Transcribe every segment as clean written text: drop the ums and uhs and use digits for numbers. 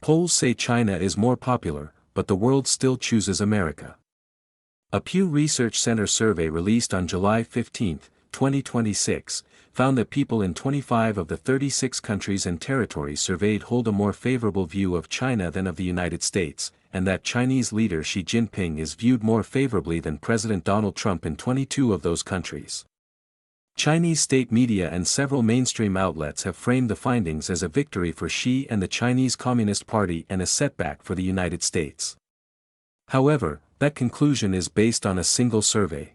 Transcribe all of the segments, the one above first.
Polls say China is more popular, but the world still chooses America. A Pew Research Center survey released on July 15, 2026, found that people in 25 of the 36 countries and territories surveyed hold a more favorable view of China than of the United States, and that Chinese leader Xi Jinping is viewed more favorably than President Donald Trump in 22 of those countries. Chinese state media and several mainstream outlets have framed the findings as a victory for Xi and the Chinese Communist Party and a setback for the United States. However, that conclusion is based on a single survey.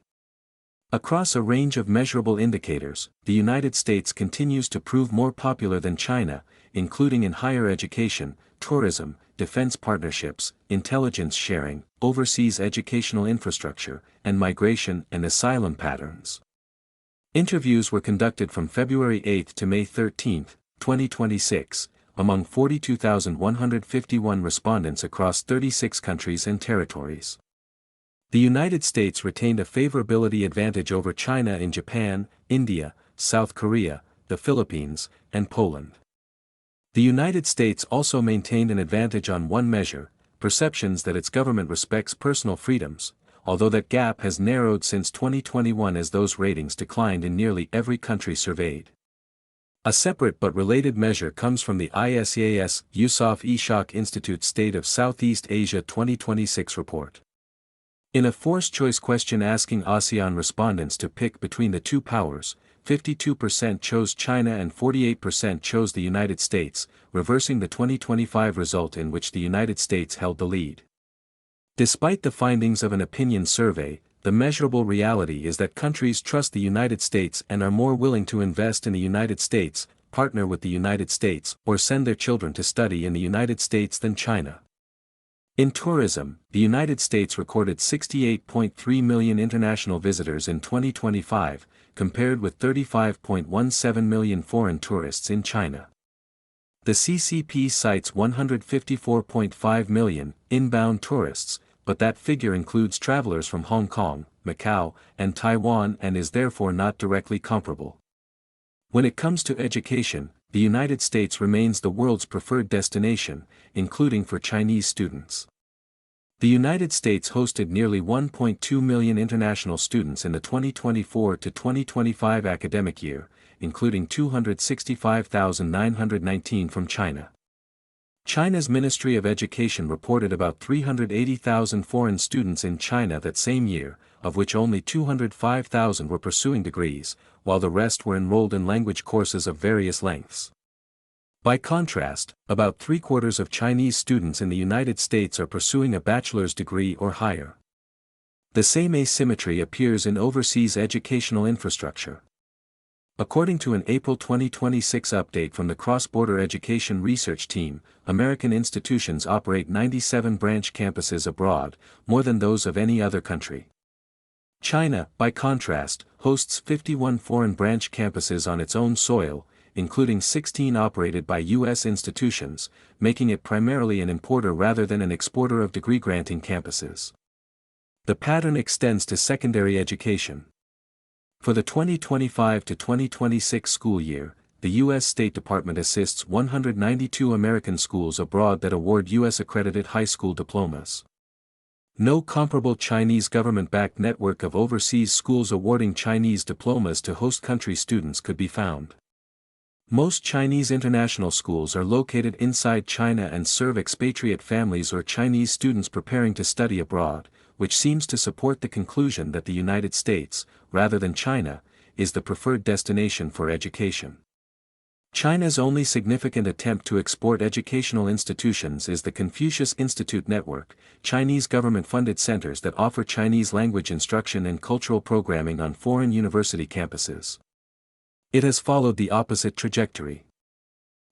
Across a range of measurable indicators, the United States continues to prove more popular than China, including in higher education, tourism, defense partnerships, intelligence sharing, overseas educational infrastructure, and migration and asylum patterns. Interviews were conducted from February 8 to May 13, 2026, among 42,151 respondents across 36 countries and territories. The United States retained a favorability advantage over China in Japan, India, South Korea, the Philippines, and Poland. The United States also maintained an advantage on one measure, perceptions that its government respects personal freedoms, although that gap has narrowed since 2021 as those ratings declined in nearly every country surveyed. A separate but related measure comes from the ISEAS Yusof Ishak Institute State of Southeast Asia 2026 report. In a forced-choice question asking ASEAN respondents to pick between the two powers, 52% chose China and 48% chose the United States, reversing the 2025 result in which the United States held the lead. Despite the findings of an opinion survey, the measurable reality is that countries trust the United States and are more willing to invest in the United States, partner with the United States, or send their children to study in the United States than China. In tourism, the United States recorded 68.3 million international visitors in 2025, compared with 35.17 million foreign tourists in China. The CCP cites 154.5 million inbound tourists, but that figure includes travelers from Hong Kong, Macau, and Taiwan and is therefore not directly comparable. When it comes to education, the United States remains the world's preferred destination, including for Chinese students. The United States hosted nearly 1.2 million international students in the 2024 to 2025 academic year, including 265,919 from China. China's Ministry of Education reported about 380,000 foreign students in China that same year, of which only 205,000 were pursuing degrees, while the rest were enrolled in language courses of various lengths. By contrast, about three-quarters of Chinese students in the United States are pursuing a bachelor's degree or higher. The same asymmetry appears in overseas educational infrastructure. According to an April 2026 update from the Cross-Border Education Research Team, American institutions operate 97 branch campuses abroad, more than those of any other country. China, by contrast, hosts 51 foreign branch campuses on its own soil, including 16 operated by U.S. institutions, making it primarily an importer rather than an exporter of degree-granting campuses. The pattern extends to secondary education. For the 2025 to 2026 school year, the U.S. State Department assists 192 American schools abroad that award U.S.-accredited high school diplomas. No comparable Chinese government-backed network of overseas schools awarding Chinese diplomas to host country students could be found. Most Chinese international schools are located inside China and serve expatriate families or Chinese students preparing to study abroad, which seems to support the conclusion that the United States, rather than China, is the preferred destination for education. China's only significant attempt to export educational institutions is the Confucius Institute Network, Chinese government-funded centers that offer Chinese language instruction and cultural programming on foreign university campuses. It has followed the opposite trajectory.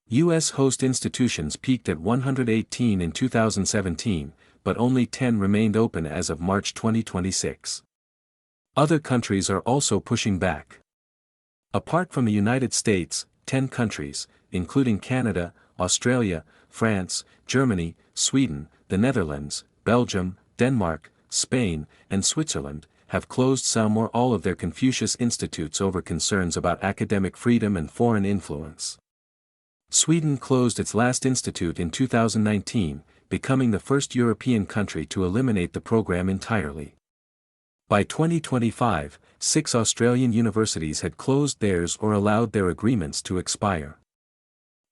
U.S. host institutions peaked at 118 in 2017, but only 10 remained open as of March 2026. Other countries are also pushing back. Apart from the United States, 10 countries, including Canada, Australia, France, Germany, Sweden, the Netherlands, Belgium, Denmark, Spain, and Switzerland, have closed some or all of their Confucius institutes over concerns about academic freedom and foreign influence. Sweden closed its last institute in 2019, becoming the first European country to eliminate the program entirely. By 2025, 6 Australian universities had closed theirs or allowed their agreements to expire.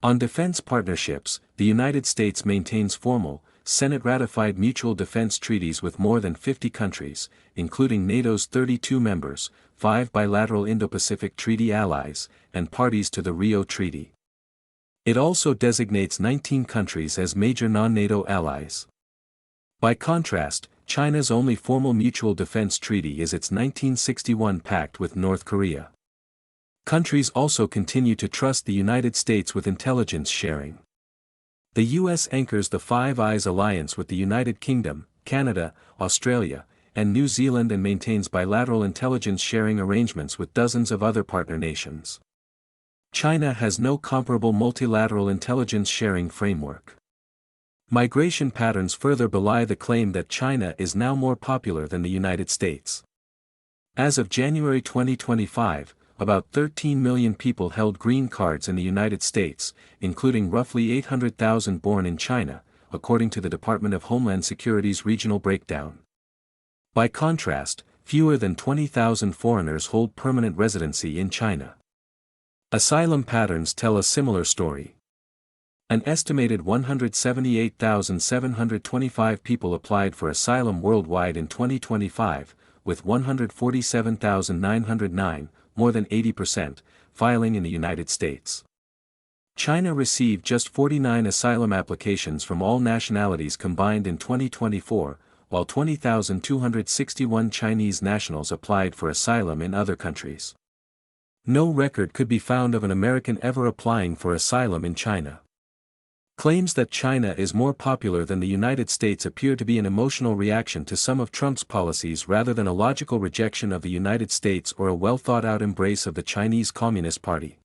On defense partnerships, the United States maintains formal, Senate-ratified mutual defense treaties with more than 50 countries, including NATO's 32 members, 5 bilateral Indo-Pacific Treaty allies, and parties to the Rio Treaty. It also designates 19 countries as major non-NATO allies. By contrast, China's only formal mutual defense treaty is its 1961 pact with North Korea. Countries also continue to trust the United States with intelligence sharing. The U.S. anchors the Five Eyes alliance with the United Kingdom, Canada, Australia, and New Zealand and maintains bilateral intelligence sharing arrangements with dozens of other partner nations. China has no comparable multilateral intelligence sharing framework. Migration patterns further belie the claim that China is now more popular than the United States. As of January 2025, about 13 million people held green cards in the United States, including roughly 800,000 born in China, according to the Department of Homeland Security's regional breakdown. By contrast, fewer than 20,000 foreigners hold permanent residency in China. Asylum patterns tell a similar story. An estimated 178,725 people applied for asylum worldwide in 2025, with 147,909, more than 80%, filing in the United States. China received just 49 asylum applications from all nationalities combined in 2024, while 20,261 Chinese nationals applied for asylum in other countries. No record could be found of an American ever applying for asylum in China. Claims that China is more popular than the United States appear to be an emotional reaction to some of Trump's policies rather than a logical rejection of the United States or a well-thought-out embrace of the Chinese Communist Party.